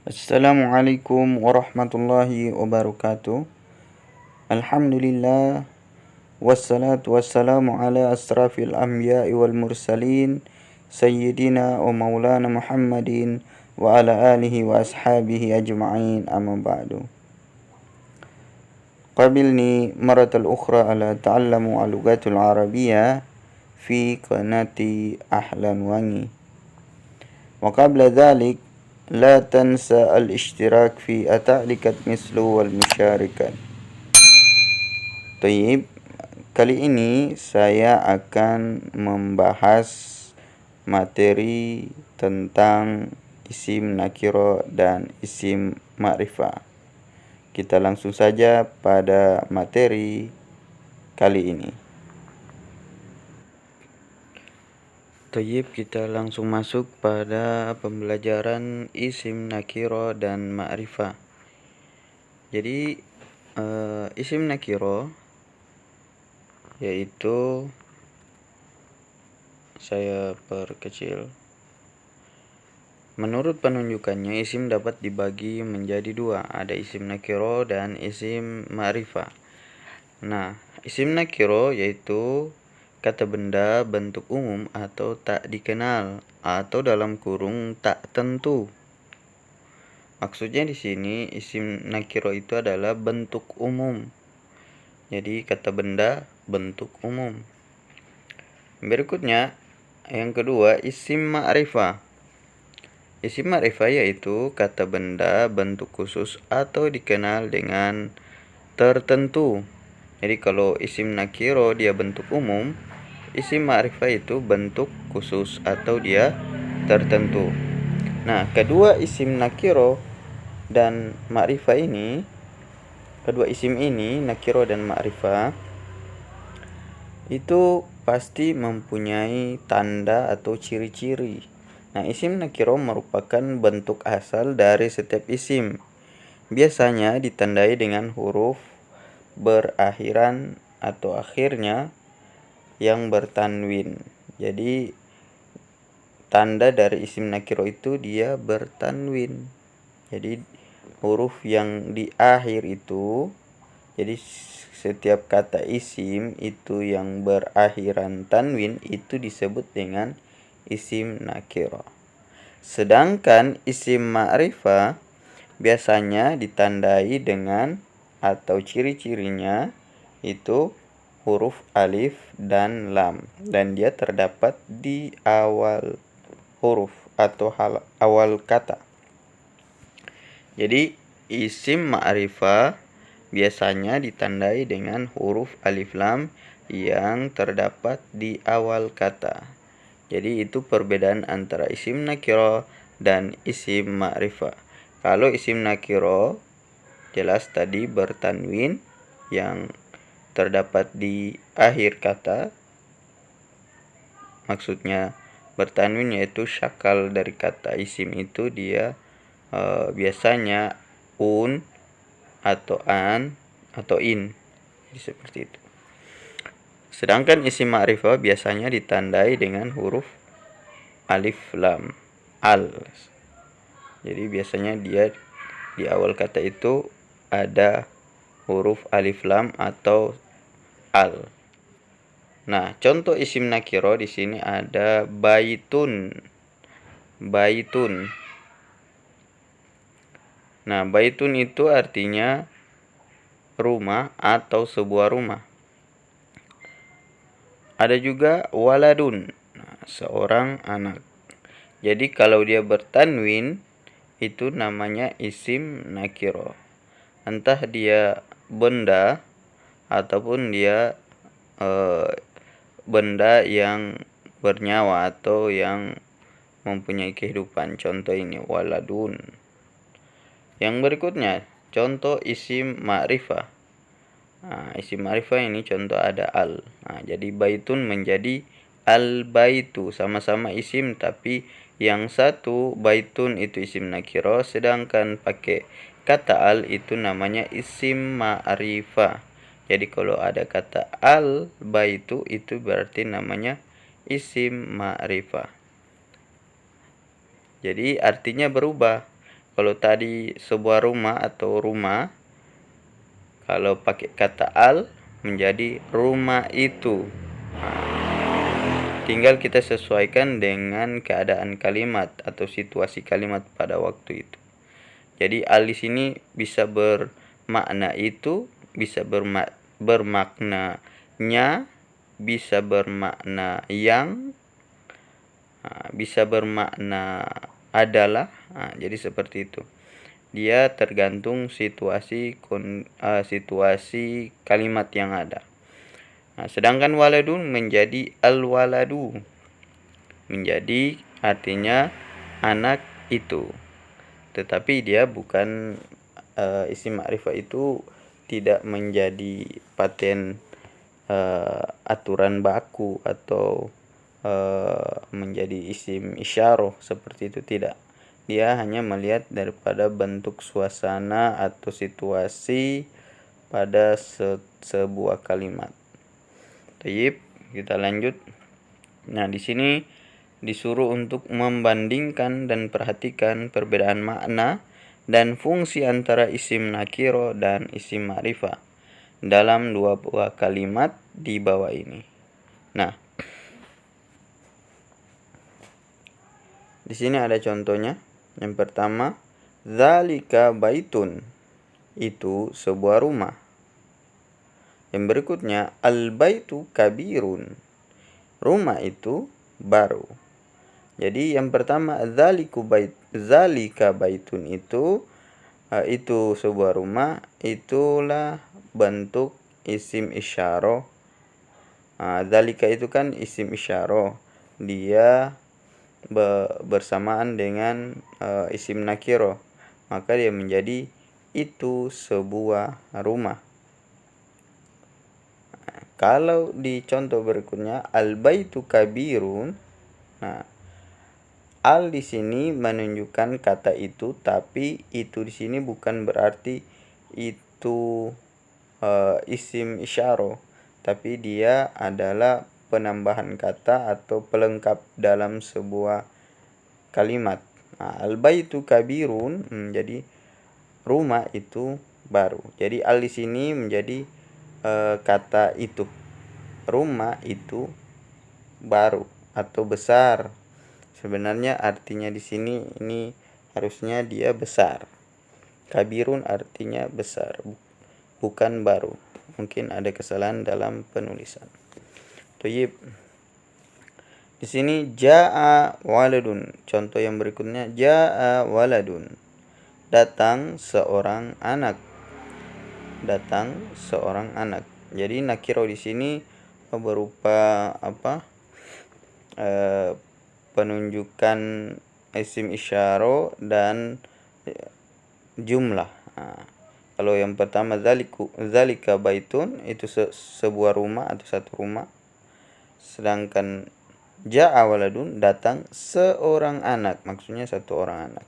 Assalamualaikum warahmatullahi wabarakatuh. Alhamdulillah wassalatu wassalamu ala asrafil anbiya'i wal mursalin sayyidina wa maulana Muhammadin wa ala alihi wa ashabihi ajma'in, amma ba'du. Qabilni maratal ukhra ala ta'allamu al-lughatul arabiyyah fi qanati Ahlan Wangi. Wa qabla dhalik لا تنسى الاشتراك في أتعليقات مثل والمشاركة. Taib, kali ini saya akan membahas materi tentang isim nakiro dan isim ma'rifah. Kita langsung saja pada materi kali ini. Taib, kita langsung masuk pada pembelajaran isim nakiro dan ma'rifah. Jadi isim nakiro yaitu, saya perkecil. Menurut penunjukannya, isim dapat dibagi menjadi dua, ada isim nakiro dan isim ma'rifah. Nah, isim nakiro yaitu kata benda bentuk umum atau tak dikenal atau dalam kurung tak tentu. Maksudnya di sini isim nakiro itu adalah bentuk umum. Jadi kata benda bentuk umum. Berikutnya yang kedua isim ma'rifah. Isim ma'rifah yaitu kata benda bentuk khusus atau dikenal dengan tertentu. Jadi kalau isim nakiro dia bentuk umum, isim ma'rifah itu bentuk khusus atau dia tertentu. Nah, kedua isim nakiro dan ma'rifah ini, kedua isim ini, nakiro dan ma'rifah, itu pasti mempunyai tanda atau ciri-ciri. Nah, isim nakiro merupakan bentuk asal dari setiap isim. Biasanya ditandai dengan huruf berakhiran atau akhirnya yang bertanwin. Jadi tanda dari isim nakiro itu dia bertanwin. Jadi huruf yang di akhir itu, jadi setiap kata isim itu yang berakhiran tanwin itu disebut dengan isim nakiro. Sedangkan isim ma'rifah biasanya ditandai dengan atau ciri-cirinya itu huruf alif dan lam, dan dia terdapat di awal huruf atau awal kata. Jadi isim ma'rifah biasanya ditandai dengan huruf alif lam yang terdapat di awal kata. Jadi itu perbedaan antara isim nakiro dan isim ma'rifah. Kalau isim nakiro jelas tadi bertanwin yang terdapat di akhir kata. Maksudnya bertanwin yaitu syakal dari kata isim itu dia biasanya un atau an atau in. Jadi seperti itu. Sedangkan isim ma'rifah biasanya ditandai dengan huruf alif lam al. Jadi biasanya dia di awal kata itu ada huruf alif lam atau al. Nah, contoh isim nakiro di sini ada baitun. Baitun. Nah, baitun itu artinya rumah atau sebuah rumah. Ada juga waladun. Nah, seorang anak. Jadi kalau dia bertanwin itu namanya isim nakiro. Entah dia benda ataupun dia benda yang bernyawa atau yang mempunyai kehidupan. Contoh ini waladun. Yang berikutnya contoh isim ma'rifah. Nah, isim ma'rifah ini contoh ada al. Nah, jadi baitun menjadi al baitu, sama-sama isim tapi yang satu baitun itu isim nakiro, sedangkan pakai kata al itu namanya isim ma'rifah. Jadi kalau ada kata al baitu itu berarti namanya isim ma'rifah. Jadi artinya berubah. Kalau tadi sebuah rumah atau rumah, kalau pakai kata al menjadi rumah itu. Tinggal kita sesuaikan dengan keadaan kalimat atau situasi kalimat pada waktu itu. Jadi al di sini bisa bermakna itu, bisa bermakna nya, bisa bermakna yang, bisa bermakna adalah. Jadi seperti itu. Dia tergantung situasi kalimat yang ada. Sedangkan waladun menjadi al-waladu, menjadi artinya anak itu. Tetapi dia bukan isim ma'rifah itu tidak menjadi paten aturan baku atau menjadi isim isyarah seperti itu, tidak. Dia hanya melihat daripada bentuk suasana atau situasi pada sebuah kalimat. Baik, kita lanjut. Nah, di sini disuruh untuk membandingkan dan perhatikan perbedaan makna dan fungsi antara isim nakiro dan isim ma'rifah dalam dua buah kalimat di bawah ini. Nah, di sini ada contohnya. Yang pertama, zalika baitun, itu sebuah rumah. Yang berikutnya, al-baitu kabirun, rumah itu baru. Jadi yang pertama, zalika baitun itu sebuah rumah, itulah bentuk isim isyarah. Zalika itu kan isim isyarah, dia bersamaan dengan isim nakiro, maka dia menjadi itu sebuah rumah. Kalau di contoh berikutnya, al-baitu kabirun, al di sini menunjukkan kata itu, tapi itu di sini bukan berarti itu isim isyarah, tapi dia adalah penambahan kata atau pelengkap dalam sebuah kalimat. Al-baitu kabirun menjadi rumah itu baru. Jadi al di sini menjadi kata itu, rumah itu baru atau besar. Sebenarnya artinya di sini ini harusnya dia besar. Kabirun artinya besar, bukan baru. Mungkin ada kesalahan dalam penulisan. Toyib. Di sini jaa waladun. Contoh yang berikutnya, jaa waladun, datang seorang anak. Datang seorang anak. Jadi nakiro di sini berupa penunjukan isim isyarah dan jumlah. Kalau yang pertama zalika baitun, itu sebuah rumah atau satu rumah. Sedangkan ja'a waladun, datang seorang anak, maksudnya satu orang anak.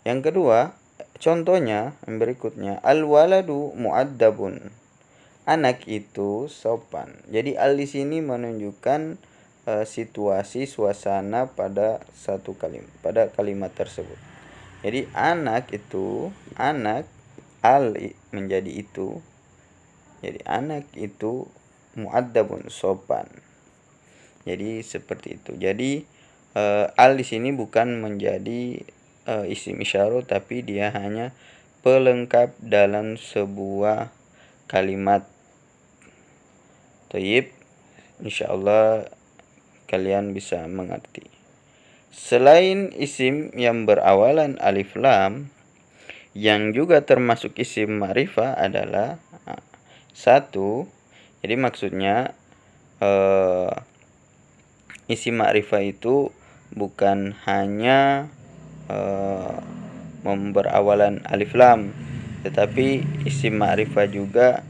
Yang kedua, contohnya yang berikutnya, al-waladu mu'addabun, anak itu sopan. Jadi al di sini menunjukkan situasi suasana pada satu kalimat, pada kalimat tersebut. Jadi anak itu, anak, al menjadi itu. Jadi anak itu mu'addabun, sopan. Jadi seperti itu. Jadi al di sini bukan menjadi isim isyarah, tapi dia hanya pelengkap dalam sebuah kalimat. Taib, insyaallah kalian bisa mengerti. Selain isim yang berawalan alif lam, yang juga termasuk isim ma'rifah adalah satu. Jadi maksudnya isim ma'rifah itu bukan hanya berawalan alif lam, tetapi isim ma'rifah juga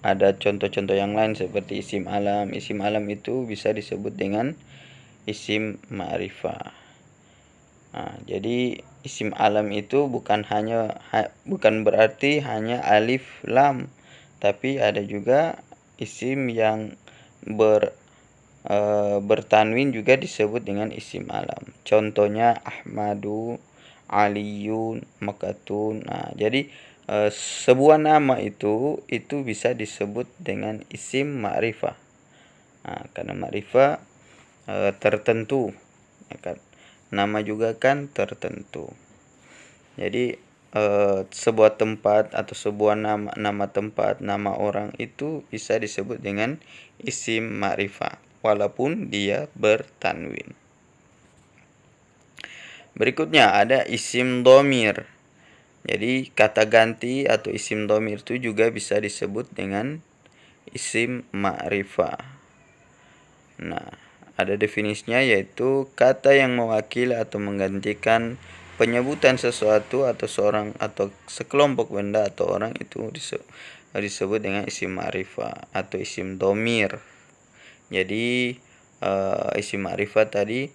ada contoh-contoh yang lain seperti isim alam. Isim alam itu bisa disebut dengan isim ma'rifah. Jadi isim alam itu bukan berarti hanya alif lam, tapi ada juga isim yang bertanwin juga disebut dengan isim alam. Contohnya Ahmadu, Aliyun, Makatun. Nah, jadi sebuah nama itu bisa disebut dengan isim ma'rifah. Nah, karena ma'rifah tertentu, ya kan? Nama juga kan tertentu. Jadi sebuah tempat atau sebuah nama tempat, nama orang itu bisa disebut dengan isim ma'rifah walaupun dia bertanwin. Berikutnya ada isim dhamir. Jadi kata ganti atau isim dhamir itu juga bisa disebut dengan isim ma'rifah. Nah, ada definisinya, yaitu kata yang mewakili atau menggantikan penyebutan sesuatu atau seorang atau sekelompok benda atau orang itu disebut dengan isim ma'rifah atau isim dhamir. Jadi isim ma'rifah tadi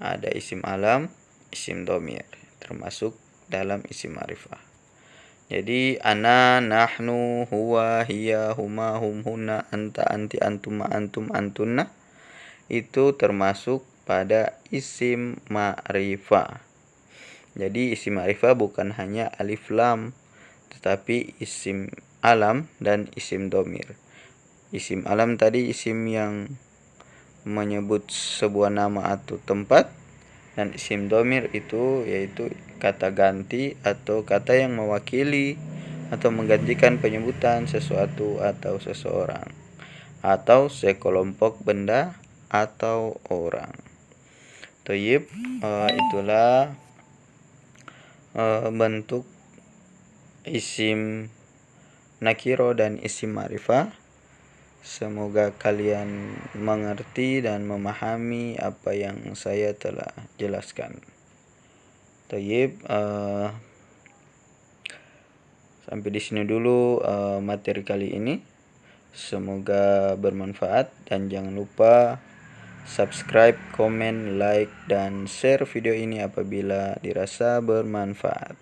ada isim alam, isim dhamir, termasuk dalam isim ma'rifah. Jadi ana, nahnu, huwa, hiya, huma, hum, hunna, anta, anti, antuma, antum, antunna itu termasuk pada isim ma'rifah. Jadi isim ma'rifah bukan hanya alif lam, tetapi isim alam dan isim dhamir. Isim alam tadi isim yang menyebut sebuah nama atau tempat, dan isim dhamir itu yaitu kata ganti atau kata yang mewakili atau menggantikan penyebutan sesuatu atau seseorang atau sekelompok benda atau orang. Thayyib, itulah bentuk isim nakiro dan isim ma'rifah. Semoga kalian mengerti dan memahami apa yang saya telah jelaskan. Thayyib, sampai di sini dulu materi kali ini. Semoga bermanfaat dan jangan lupa subscribe, komen, like, dan share video ini apabila dirasa bermanfaat.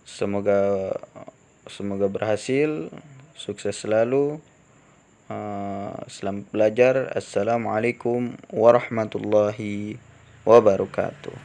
Semoga berhasil, sukses selalu. Selamat belajar. Assalamualaikum warahmatullahi wabarakatuh.